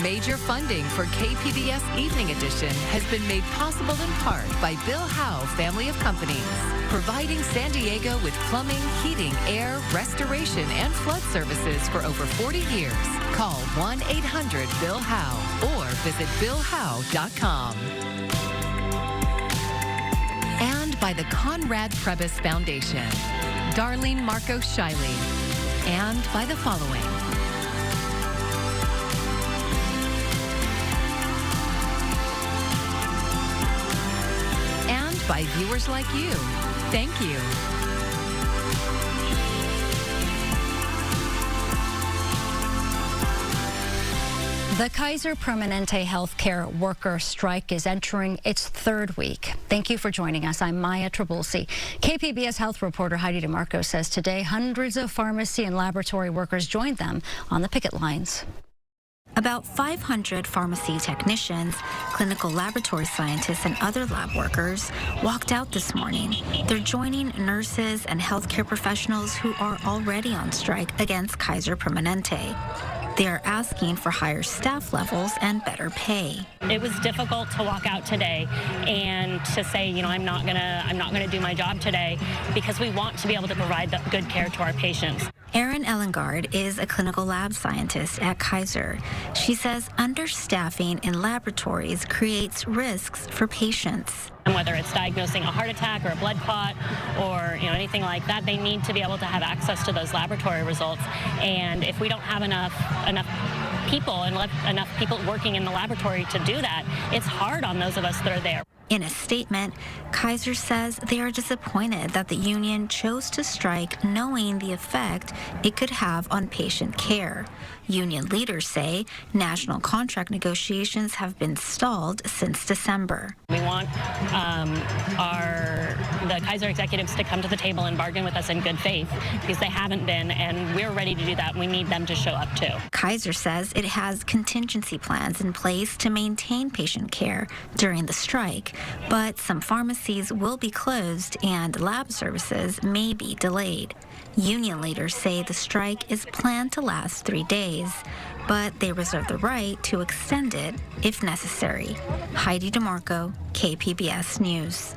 Major funding for KPBS Evening Edition has been made possible in part by Bill Howe Family of Companies, providing San Diego with plumbing, heating, air, restoration, and flood services for over 40 years. Call 1-800-BILL-HOWE or visit BillHowe.com. And by the Conrad Trebas Foundation, Darlene Marco Shiley, and by the following. And by viewers like you. Thank you. The Kaiser Permanente healthcare worker strike is entering its third week. Thank you for joining us. I'm Maya Trabulsi. KPBS health reporter Heidi DeMarco says today hundreds of pharmacy and laboratory workers joined them on the picket lines. About 500 pharmacy technicians, clinical laboratory scientists, and other lab workers walked out this morning. They're joining nurses and healthcare professionals who are already on strike against Kaiser Permanente. They are asking for higher staff levels and better pay. It was difficult to walk out today and to say, you know, I'm not gonna do my job today because we want to be able to provide the good care to our patients. Erin Ellengard is a clinical lab scientist at Kaiser. She says understaffing in laboratories creates risks for patients. And whether it's diagnosing a heart attack or a blood clot or anything like that, they need to be able to have access to those laboratory results. And if we don't have enough people and enough people working in the laboratory to do that, it's hard on those of us that are there. In a statement, Kaiser says they are disappointed that the union chose to strike knowing the effect it could have on patient care. Union leaders say national contract negotiations have been stalled since December. We want the Kaiser executives to come to the table and bargain with us in good faith because they haven't been, and we're ready to do that. We need them to show up too. Kaiser says it has contingency plans in place to maintain patient care during the strike, but some pharmacies will be closed and lab services may be delayed. Union leaders say the strike is planned to last 3 days, but they reserve the right to extend it if necessary. Heidi DeMarco, KPBS News.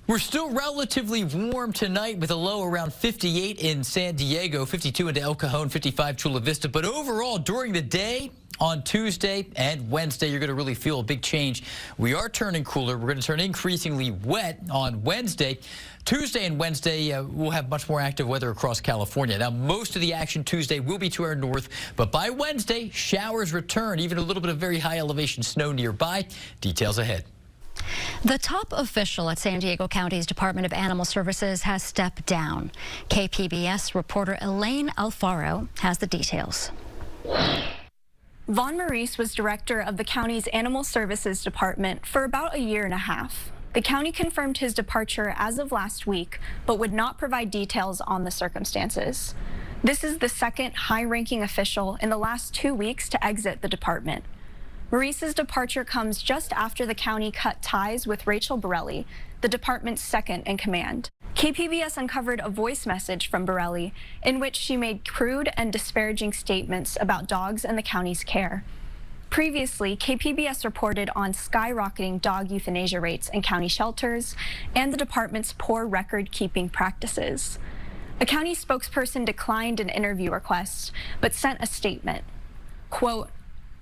We're still relatively warm tonight with a low around 58 in San Diego, 52 into El Cajon, 55 Chula Vista. But overall, during the day, on Tuesday and Wednesday, you're going to really feel a big change. We are turning cooler. We're going to turn increasingly wet on Wednesday. Tuesday and Wednesday, we'll have much more active weather across California. Now, most of the action Tuesday will be to our north, but by Wednesday, showers return, even a little bit of very high elevation snow nearby. Details ahead. The top official at San Diego County's Department of Animal Services has stepped down. KPBS reporter Elaine Alfaro has the details. Vaughn Maurice was director of the county's Animal Services Department for about a year and a half. The county confirmed his departure as of last week, but would not provide details on the circumstances. This is the second high-ranking official in the last 2 weeks to exit the department. Maurice's departure comes just after the county cut ties with Rachel Borelli, the department's second in command. KPBS uncovered a voice message from Borelli in which she made crude and disparaging statements about dogs and the county's care. Previously, KPBS reported on skyrocketing dog euthanasia rates in county shelters and the department's poor record-keeping practices. A county spokesperson declined an interview request, but sent a statement. Quote,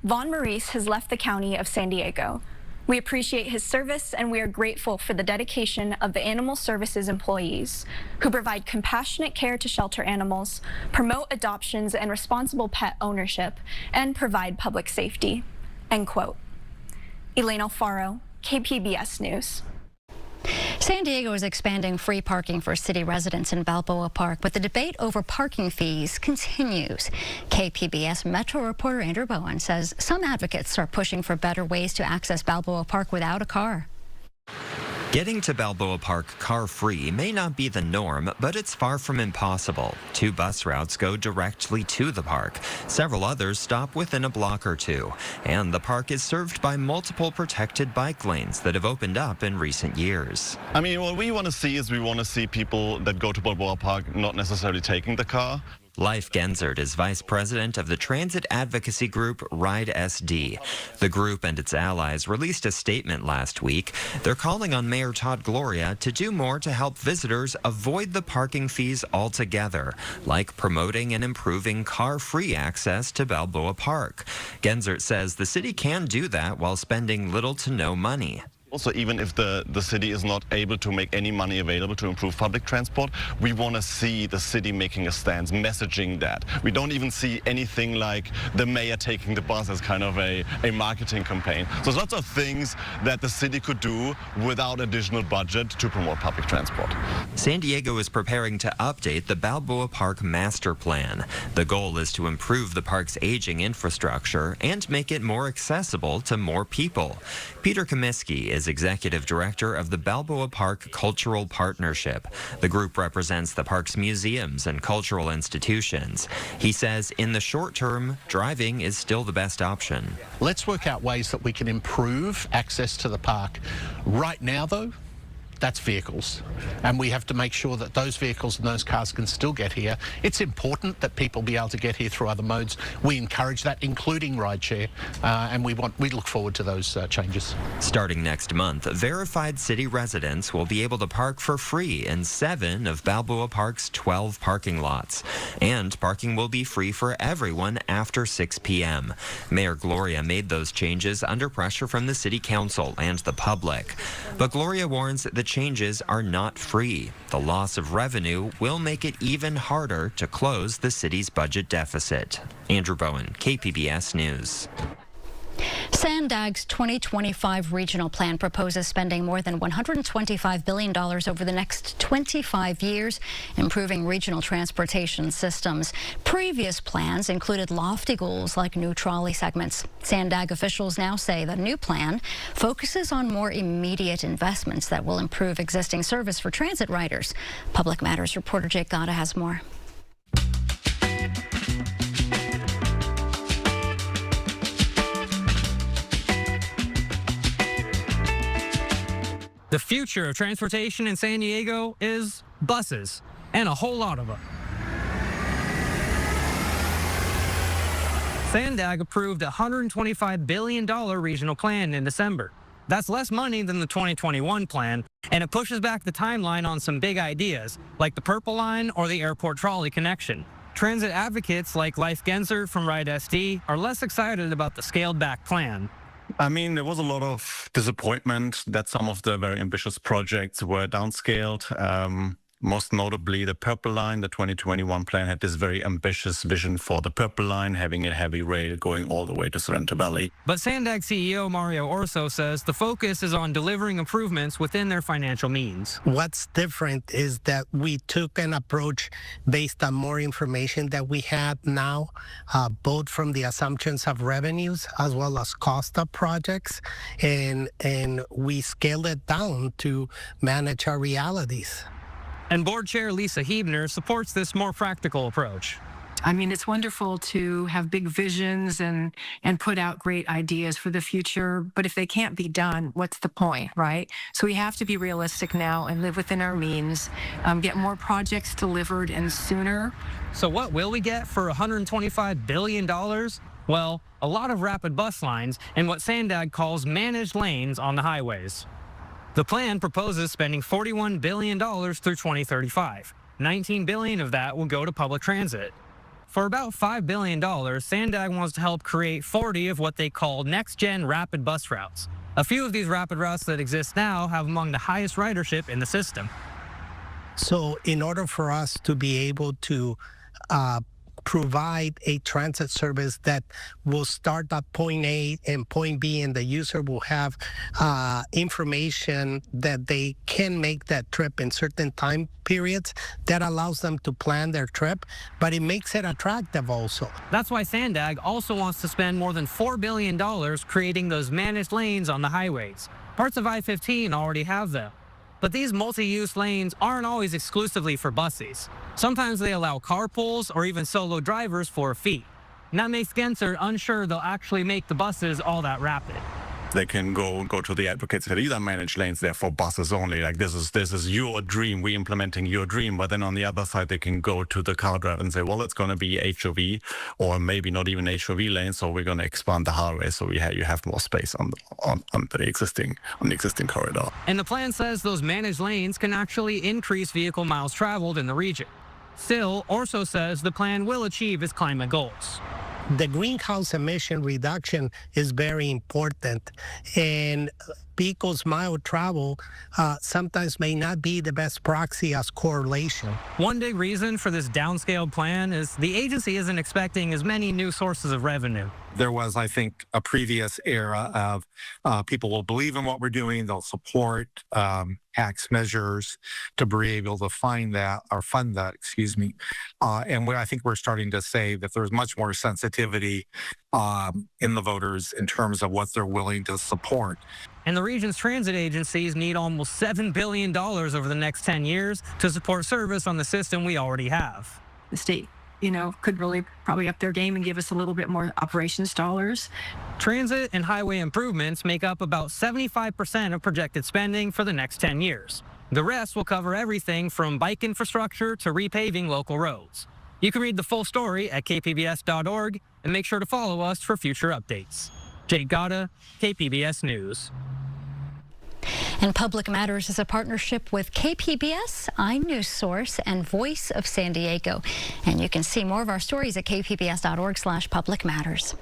"Vaughn Maurice has left the county of San Diego. We appreciate his service and we are grateful for the dedication of the Animal Services employees who provide compassionate care to shelter animals, promote adoptions and responsible pet ownership, and provide public safety." End quote. Elaine Alfaro, KPBS News. San Diego is expanding free parking for city residents in Balboa Park, but the debate over parking fees continues. KPBS Metro reporter Andrew Bowen says some advocates are pushing for better ways to access Balboa Park without a car. Getting to Balboa Park car-free may not be the norm, but it's far from impossible. 2 bus routes go directly to the park. Several others stop within a block or two. And the park is served by multiple protected bike lanes that have opened up in recent years. I mean, what we want to see is we want to see people that go to Balboa Park not necessarily taking the car. Leif Gensert is vice president of the transit advocacy group Ride SD. The group and its allies released a statement last week. They're calling on Mayor Todd Gloria to do more to help visitors avoid the parking fees altogether, like promoting and improving car-free access to Balboa Park. Gensert says the city can do that while spending little to no money. Also, even if the city is not able to make any money available to improve public transport, we want to see the city making a stance, messaging that. We don't even see anything like the mayor taking the bus as kind of a marketing campaign. So there's lots of things that the city could do without additional budget to promote public transport. San Diego is preparing to update the Balboa Park master plan. The goal is to improve the park's aging infrastructure and make it more accessible to more people. Peter Comiskey is executive director of the Balboa Park Cultural Partnership. The group represents the park's museums and cultural institutions. He says in the short term, driving is still the best option. Let's work out ways that we can improve access to the park. Right now, though, that's vehicles. And we have to make sure that those vehicles and those cars can still get here. It's important that people be able to get here through other modes. We encourage that, including rideshare, and we look forward to those changes. Starting next month, verified city residents will be able to park for free in 7 of Balboa Park's 12 parking lots. And parking will be free for everyone after 6 p.m. Mayor Gloria made those changes under pressure from the city council and the public. But Gloria warns the changes are not free. The loss of revenue will make it even harder to close the city's budget deficit. Andrew Bowen, KPBS News. Sandag's 2025 regional plan proposes spending more than $125 billion over the next 25 years, improving regional transportation systems. Previous plans included lofty goals like new trolley segments. Sandag officials now say the new plan focuses on more immediate investments that will improve existing service for transit riders. Public Matters reporter Jake Gata has more. The future of transportation in San Diego is buses, and a whole lot of them. Sandag approved a $125 billion regional plan in December. That's less money than the 2021 plan, and it pushes back the timeline on some big ideas, like the Purple Line or the airport trolley connection. Transit advocates like Leif Gensert from Ride SD are less excited about the scaled-back plan. I mean, there was a lot of disappointment that some of the very ambitious projects were downscaled. Most notably, the Purple Line. The 2021 plan had this very ambitious vision for the Purple Line, having a heavy rail going all the way to Sorrento Valley. But Sandag CEO Mario Orso says the focus is on delivering improvements within their financial means. What's different is that we took an approach based on more information that we had now, both from the assumptions of revenues as well as cost of projects, and we scaled it down to manage our realities. And board chair Lisa Hebner supports this more practical approach. I mean, it's wonderful to have big visions and put out great ideas for the future, but if they can't be done, what's the point, right? So we have to be realistic now and live within our means, get more projects delivered and sooner. So what will we get for $125 billion? Well, a lot of rapid bus lines and what Sandag calls managed lanes on the highways. The plan proposes spending $41 billion through 2035. $19 billion of that will go to public transit. For about $5 billion, Sandag wants to help create 40 of what they call next-gen rapid bus routes. A few of these rapid routes that exist now have among the highest ridership in the system. So in order for us to be able to provide a transit service that will start at point A and point B, and the user will have information that they can make that trip in certain time periods, that allows them to plan their trip, but it makes it attractive also. That's why Sandag also wants to spend more than $4 billion creating those managed lanes on the highways. Parts of I-15 already have them. But these multi-use lanes aren't always exclusively for buses. Sometimes they allow carpools or even solo drivers for a fee. And that makes Gensert unsure they'll actually make the buses all that rapid. They can go to the advocates that either manage lanes there for buses only, like this is your dream, we implementing your dream. But then on the other side, they can go to the car driver and say, well, it's going to be HOV or maybe not even HOV lanes, so we're going to expand the highway so you have more space on the existing corridor. And the plan says those managed lanes can actually increase vehicle miles traveled in the region. Still, Orso says the plan will achieve its climate goals. The greenhouse emission reduction is very important, and vehicles mile travel sometimes may not be the best proxy as correlation. One big reason for this downscaled plan is the agency isn't expecting as many new sources of revenue. There was, I think, a previous era of people will believe in what we're doing, they'll support tax measures to be able to fund that, and I think we're starting to say that there's much more sensitivity in the voters in terms of what they're willing to support. And the region's transit agencies need almost $7 billion over the next 10 years to support service on the system we already have. The state, could really probably up their game and give us a little bit more operations dollars. Transit and highway improvements make up about 75% of projected spending for the next 10 years. The rest will cover everything from bike infrastructure to repaving local roads. You can read the full story at kpbs.org and make sure to follow us for future updates. Jake Gata, KPBS News. And Public Matters is a partnership with KPBS, iNewsSource, and Voice of San Diego. And you can see more of our stories at kpbs.org/publicmatters.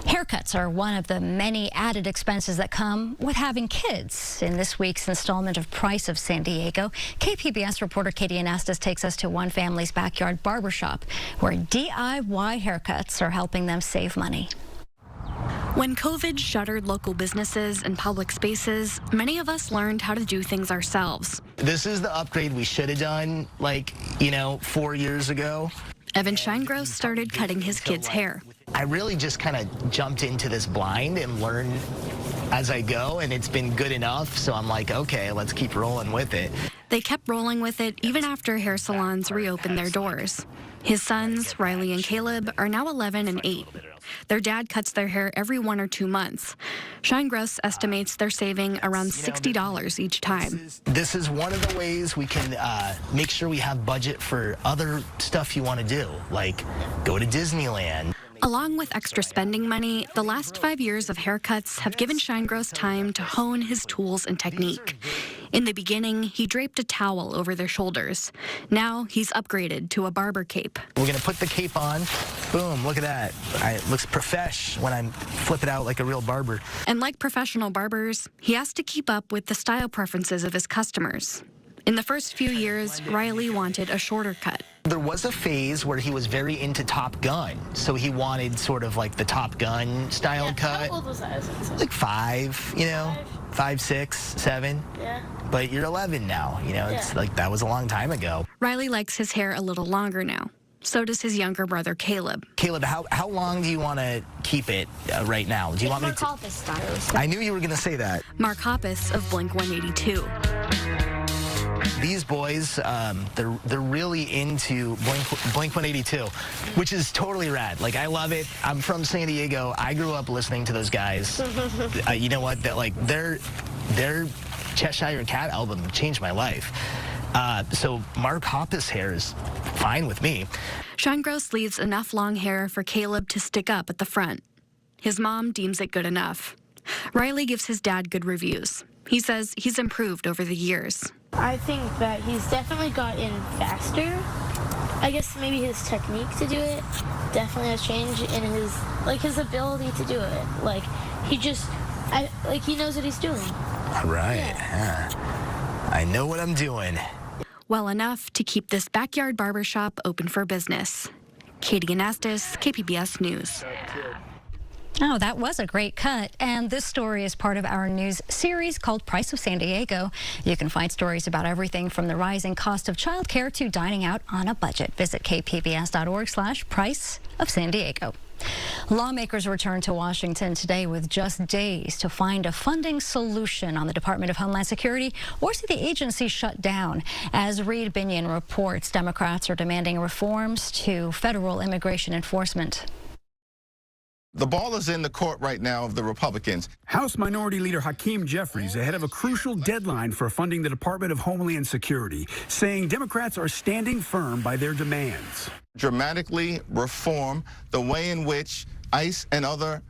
Haircuts are one of the many added expenses that come with having kids. In this week's installment of Price of San Diego, KPBS reporter Katie Anastas takes us to one family's backyard barbershop, where DIY haircuts are helping them save money. When COVID shuttered local businesses and public spaces, many of us learned how to do things ourselves. This is the upgrade we should have done, 4 years ago. Evan Shinegross started cutting his kids' hair. I really just kind of jumped into this blind and learned as I go, and it's been good enough, so I'm like, okay, let's keep rolling with it. They kept rolling with it even after hair salons reopened their doors. His sons, Riley and Caleb, are now 11 and 8. Their dad cuts their hair every 1 or 2 months. Shinegross estimates they're saving around $60 each time. This is one of the ways we can make sure we have budget for other stuff you want to do, like go to Disneyland. Along with extra spending money, the last 5 years of haircuts have given Shinegross time to hone his tools and technique. In the beginning, he draped a towel over their shoulders. Now he's upgraded to a barber cape. We're going to put the cape on. Boom, look at that. It looks profesh when I flip it out like a real barber. And like professional barbers, he has to keep up with the style preferences of his customers. In the first few years, Riley wanted a shorter cut. There was a phase where he was very into Top Gun, so he wanted sort of like the Top Gun style cut. How old was that? Like 5, 5, 6, 7. Yeah. But you're 11 now, it's like that was a long time ago. Riley likes his hair a little longer now. So does his younger brother, Caleb. Caleb, how long do you want to keep it right now? Do you want me to? Mark Hoppus style. I knew you were going to say that. Mark Hoppus of Blink-182. These boys, they're really into Blink-182, which is totally rad. Like, I love it. I'm from San Diego. I grew up listening to those guys. You know what? Their Cheshire Cat album changed my life. So Mark Hoppus hair is fine with me. Shinegross leaves enough long hair for Caleb to stick up at the front. His mom deems it good enough. Riley gives his dad good reviews. He says he's improved over the years. I think that he's definitely gotten faster. I guess maybe his technique to do it definitely has changed in his ability to do it. He knows what he's doing. Right. Yeah. I know what I'm doing. Well enough to keep this backyard barbershop open for business. Katie Anastas, KPBS News. Oh, that was a great cut. And this story is part of our news series called Price of San Diego. You can find stories about everything from the rising cost of childcare to dining out on a budget. Visit kpbs.org/Price of San Diego. Lawmakers returned to Washington today with just days to find a funding solution on the Department of Homeland Security or see the agency shut down. As Reed Binion reports, Democrats are demanding reforms to federal immigration enforcement. The ball is in the court right now of the Republicans. House Minority Leader Hakeem Jeffries ahead of a crucial deadline for funding the Department of Homeland Security, saying Democrats are standing firm by their demands. Dramatically reform the way in which ICE and other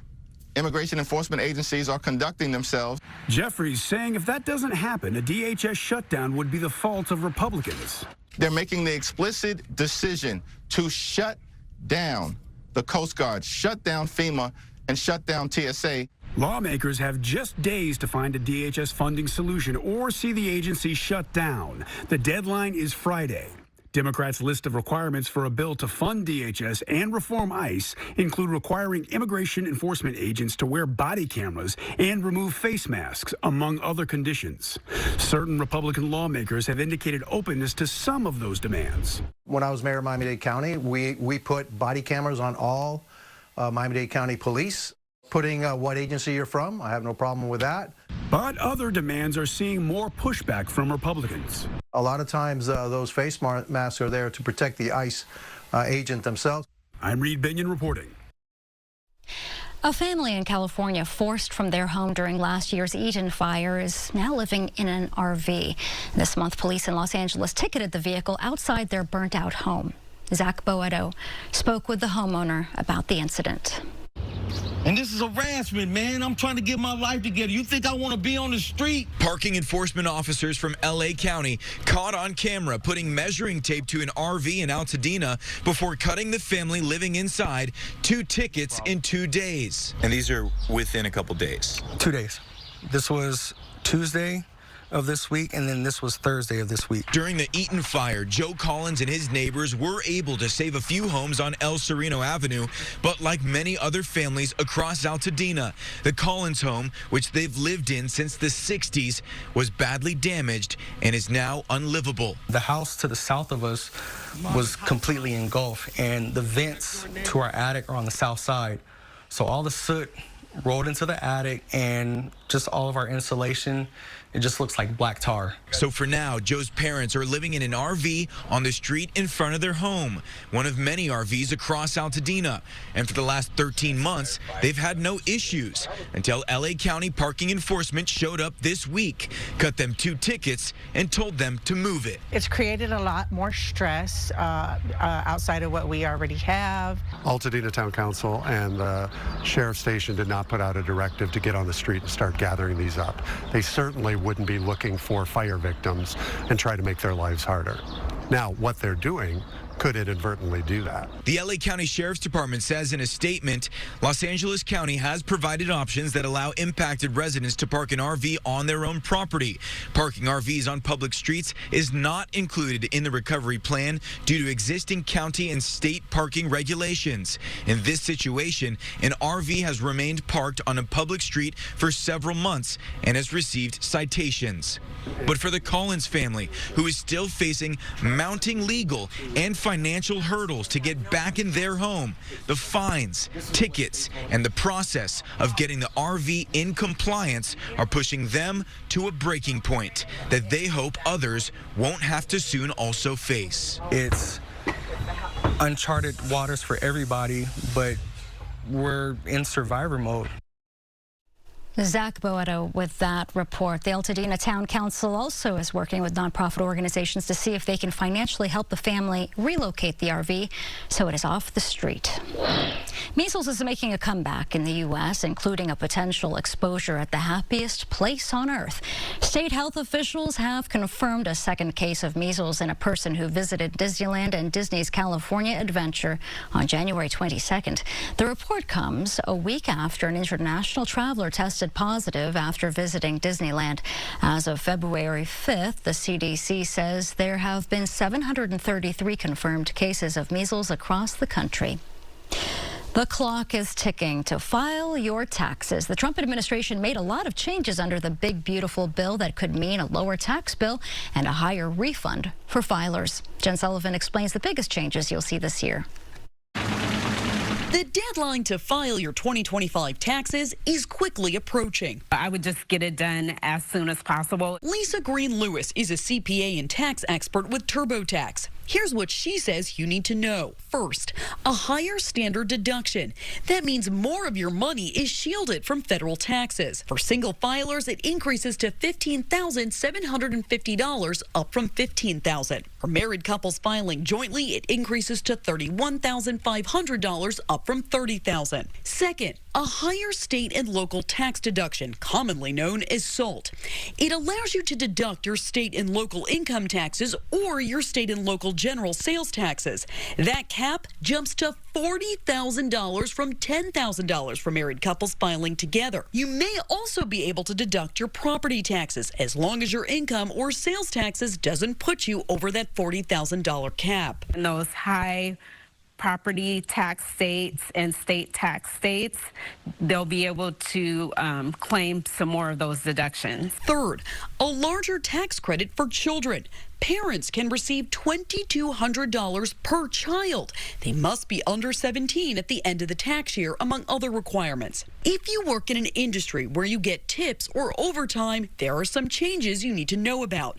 immigration enforcement agencies are conducting themselves. Jeffries saying if that doesn't happen, a DHS shutdown would be the fault of Republicans. They're making the explicit decision to shut down the Coast Guard, shut down FEMA, and shut down TSA. Lawmakers have just days to find a DHS funding solution or see the agency shut down. The deadline is Friday. Democrats' list of requirements for a bill to fund DHS and reform ICE include requiring immigration enforcement agents to wear body cameras and remove face masks, among other conditions. Certain Republican lawmakers have indicated openness to some of those demands. When I was mayor of Miami-Dade County, we put body cameras on all Miami-Dade County police. Putting what agency you're from, I have no problem with that. But other demands are seeing more pushback from Republicans. A lot of times those face masks are there to protect the ICE agent themselves. I'm Reed Binion reporting. A family in California forced from their home during last year's Eden fire is now living in an RV. This month, police in Los Angeles ticketed the vehicle outside their burnt-out home. Zach Boedo spoke with the homeowner about the incident. And this is harassment, man. I'm trying to get my life together. You think I want to be on the street? Parking enforcement officers from LA County caught on camera putting measuring tape to an RV in Altadena before cutting the family living inside 2 tickets in 2 days. And these are within a couple days. 2 days. This was Tuesday of this week, and then this was Thursday of this week. During the Eaton fire, Joe Collins and his neighbors were able to save a few homes on El Sereno Avenue, but like many other families across Altadena, the Collins home, which they've lived in since the 60s, was badly damaged and is now unlivable. The house to the south of us was completely engulfed, and the vents to our attic are on the south side. So all the soot rolled into the attic, and just all of our insulation, it just looks like black tar. So for now, Joe's parents are living in an RV on the street in front of their home, one of many RVs across Altadena. And for the last 13 months, they've had no issues until LA County parking enforcement showed up this week, cut them 2 tickets, and told them to move it. It's created a lot more stress outside of what we already have. Altadena Town Council and the Sheriff's Station did not put out a directive to get on the street and start gathering these up. They certainly wouldn't be looking for fire victims and try to make their lives harder. Now, what they're doing could inadvertently do that. The LA County Sheriff's Department says in a statement, Los Angeles County has provided options that allow impacted residents to park an RV on their own property. Parking RVs on public streets is not included in the recovery plan due to existing county and state parking regulations. In this situation, an RV has remained parked on a public street for several months and has received citations. But for the Collins family, who is still facing mounting legal and financial hurdles to get back in their home, the fines, tickets, and the process of getting the RV in compliance are pushing them to a breaking point that they hope others won't have to soon also face. It's uncharted waters for everybody, but we're in survivor mode. Zach Boedo with that report. The Altadena Town Council also is working with nonprofit organizations to see if they can financially help the family relocate the RV so it is off the street. Measles is making a comeback in the U.S., including a potential exposure at the happiest place on earth. State health officials have confirmed a second case of measles in a person who visited Disneyland and Disney's California Adventure on January 22nd. The report comes a week after an international traveler tested positive after visiting Disneyland. As of February 5th, the CDC says there have been 733 confirmed cases of measles across the country. The clock is ticking to file your taxes. The Trump administration made a lot of changes under the big, beautiful bill that could mean a lower tax bill and a higher refund for filers. Jen Sullivan explains the biggest changes you'll see this year. The deadline to file your 2025 taxes is quickly approaching. I would just get it done as soon as possible. Lisa Green Lewis is a CPA and tax expert with TurboTax. Here's what she says you need to know. First, a higher standard deduction. That means more of your money is shielded from federal taxes. For single filers, it increases to $15,750, up from $15,000. For married couples filing jointly, it increases to $31,500, up from $30,000. Second, a higher state and local tax deduction, commonly known as SALT. It allows you to deduct your state and local income taxes or your state and local general sales taxes. That cap jumps to $40,000 from $10,000 for married couples filing together. You may also be able to deduct your property taxes as long as your income or sales taxes doesn't put you over that $40,000 cap. And those high property tax states and state tax states, they'll be able to claim some more of those deductions. Third, a larger tax credit for children. Parents can receive $2,200 per child. They must be under 17 at the end of the tax year, among other requirements. If you work in an industry where you get tips or overtime, there are some changes you need to know about.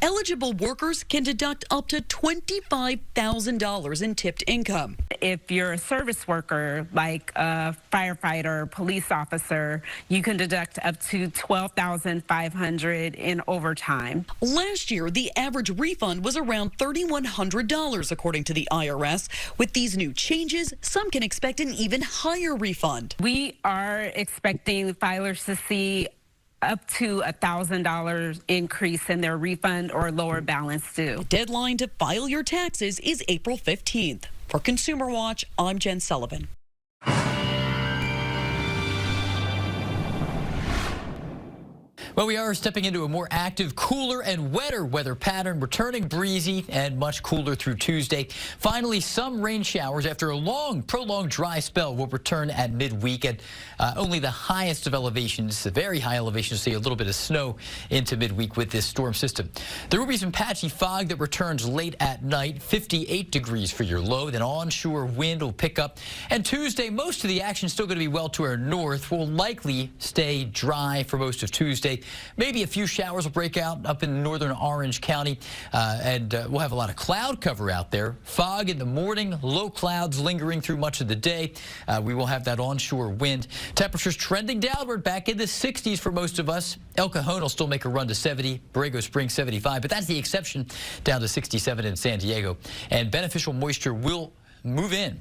Eligible workers can deduct up to $25,000 in tipped income. If you're a service worker, like a firefighter, police officer, you can deduct up to $12,500 in overtime. Last year, the average refund was around $3,100, according to the IRS. With these new changes, some can expect an even higher refund. We are expecting filers to see up to $1,000 increase in their refund or lower balance due. The deadline to file your taxes is April 15th. For Consumer Watch, I'm Jen Sullivan. Well, we are stepping into a more active, cooler and wetter weather pattern. We're turning breezy and much cooler through Tuesday. Finally, some rain showers after a long, prolonged dry spell will return at midweek. And only the highest of elevations, the very high elevations, see a little bit of snow into midweek with this storm system. There will be some patchy fog that returns late at night, 58 degrees for your low. Then onshore wind will pick up. And Tuesday, most of the action still going to be well to our north. Will likely stay dry for most of Tuesday. Maybe a few showers will break out up in northern Orange County, and we'll have a lot of cloud cover out there. Fog in the morning, low clouds lingering through much of the day. We will have that onshore wind. Temperatures trending downward, back in the 60s for most of us. El Cajon will still make a run to 70, Borrego Springs 75, but that's the exception, down to 67 in San Diego. And beneficial moisture will move in.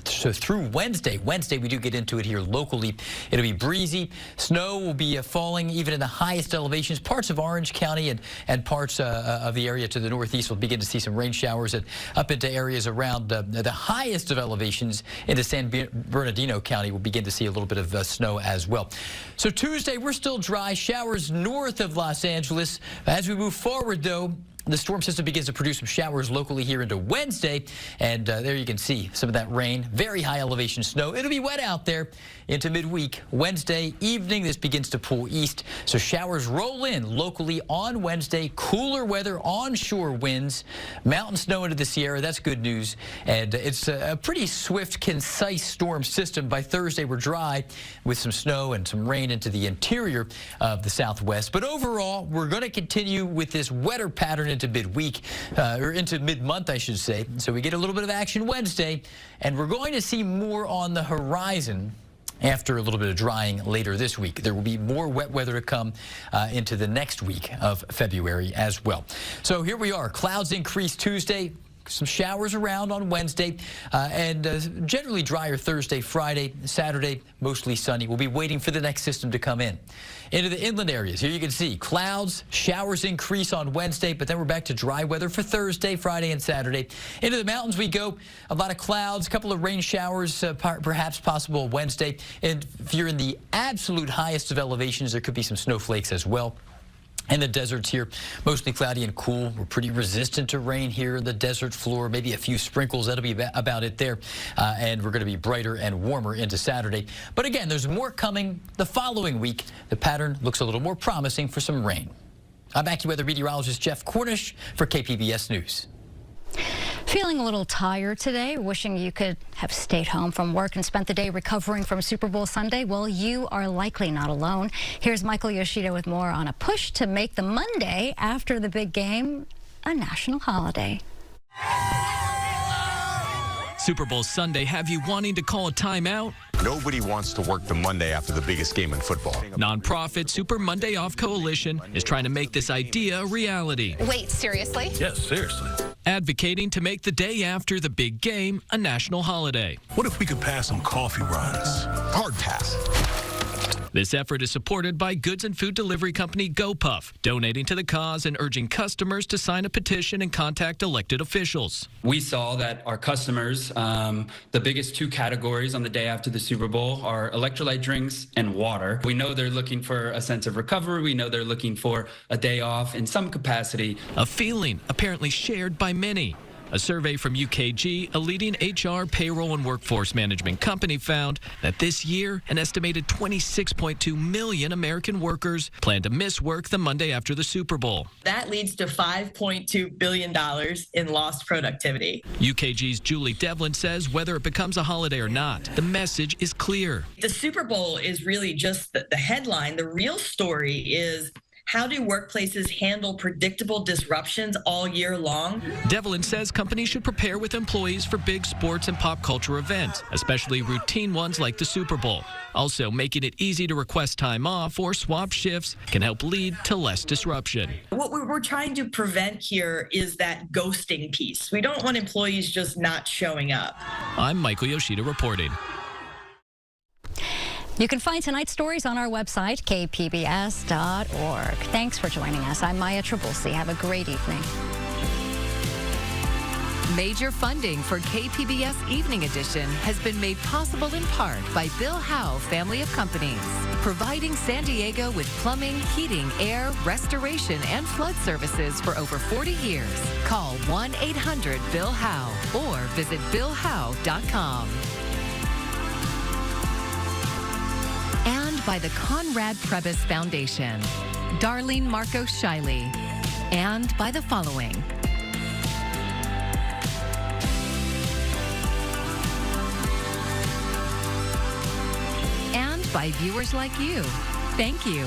So through Wednesday, we do get into it here locally. It'll be breezy. Snow will be falling even in the highest elevations. Parts of Orange County and parts of the area to the northeast will begin to see some rain showers. And up into areas around the highest of elevations into San Bernardino County, we'll begin to see a little bit of snow as well. So Tuesday, we're still dry. Showers north of Los Angeles. As we move forward, though, the storm system begins to produce some showers locally here into Wednesday, and there you can see some of that rain. Very high elevation snow. It'll be wet out there into midweek. Wednesday evening, this begins to pull east, so showers roll in locally on Wednesday. Cooler weather, onshore winds, mountain snow into the Sierra. That's good news, and it's a pretty swift, concise storm system. By Thursday, we're dry with some snow and some rain into the interior of the Southwest. But overall, we're going to continue with this wetter pattern into midweek, or into mid-month, I should say. So we get a little bit of action Wednesday, and we're going to see more on the horizon after a little bit of drying later this week. There will be more wet weather to come into the next week of February as well. So here we are. Clouds increase Tuesday. Some showers around on Wednesday, and generally drier Thursday, Friday, Saturday, mostly sunny. We'll be waiting for the next system to come in. Into the inland areas, here you can see clouds, showers increase on Wednesday, but then we're back to dry weather for Thursday, Friday, and Saturday. Into the mountains we go. A lot of clouds, a couple of rain showers, perhaps possible Wednesday. And if you're in the absolute highest of elevations, there could be some snowflakes as well. And the deserts here, mostly cloudy and cool. We're pretty resistant to rain here in the desert floor. Maybe a few sprinkles. That'll be about it there. And we're going to be brighter and warmer into Saturday. But again, there's more coming the following week. The pattern looks a little more promising for some rain. I'm AccuWeather meteorologist Jeff Cornish for KPBS News. Feeling a little tired today, wishing you could have stayed home from work and spent the day recovering from Super Bowl Sunday? Well, you are likely not alone. Here's Michael Yoshida with more on a push to make the Monday after the big game a national holiday. Super Bowl Sunday have you wanting to call a timeout? Nobody wants to work the Monday after the biggest game in football. Nonprofit Super Monday Off Coalition is trying to make this idea a reality. Wait, seriously? Yes, seriously. Advocating to make the day after the big game a national holiday. What if we could pass some coffee runs? Hard pass. This effort is supported by goods and food delivery company GoPuff, donating to the cause and urging customers to sign a petition and contact elected officials. We saw that our customers, the biggest two categories on the day after the Super Bowl are electrolyte drinks and water. We know they're looking for a sense of recovery. We know they're looking for a day off in some capacity. A feeling apparently shared by many. A survey from UKG, a leading HR, payroll, and workforce management company, found that this year, an estimated 26.2 million American workers plan to miss work the Monday after the Super Bowl. That leads to $5.2 billion in lost productivity. UKG's Julie Devlin says whether it becomes a holiday or not, the message is clear. The Super Bowl is really just the headline. The real story is, how do workplaces handle predictable disruptions all year long? Devlin says companies should prepare with employees for big sports and pop culture events, especially routine ones like the Super Bowl. Also, making it easy to request time off or swap shifts can help lead to less disruption. What we're trying to prevent here is that ghosting piece. We don't want employees just not showing up. I'm Michael Yoshida reporting. You can find tonight's stories on our website, kpbs.org. Thanks for joining us. I'm Maya Trabulsi. Have a great evening. Major funding for KPBS Evening Edition has been made possible in part by Bill Howe Family of Companies, providing San Diego with plumbing, heating, air, restoration, and flood services for over 40 years. Call 1-800-BILL-HOWE or visit billhowe.com. And by the Conrad Prebys Foundation, Darlene Marcos Shiley, and by the following. And by viewers like you. Thank you.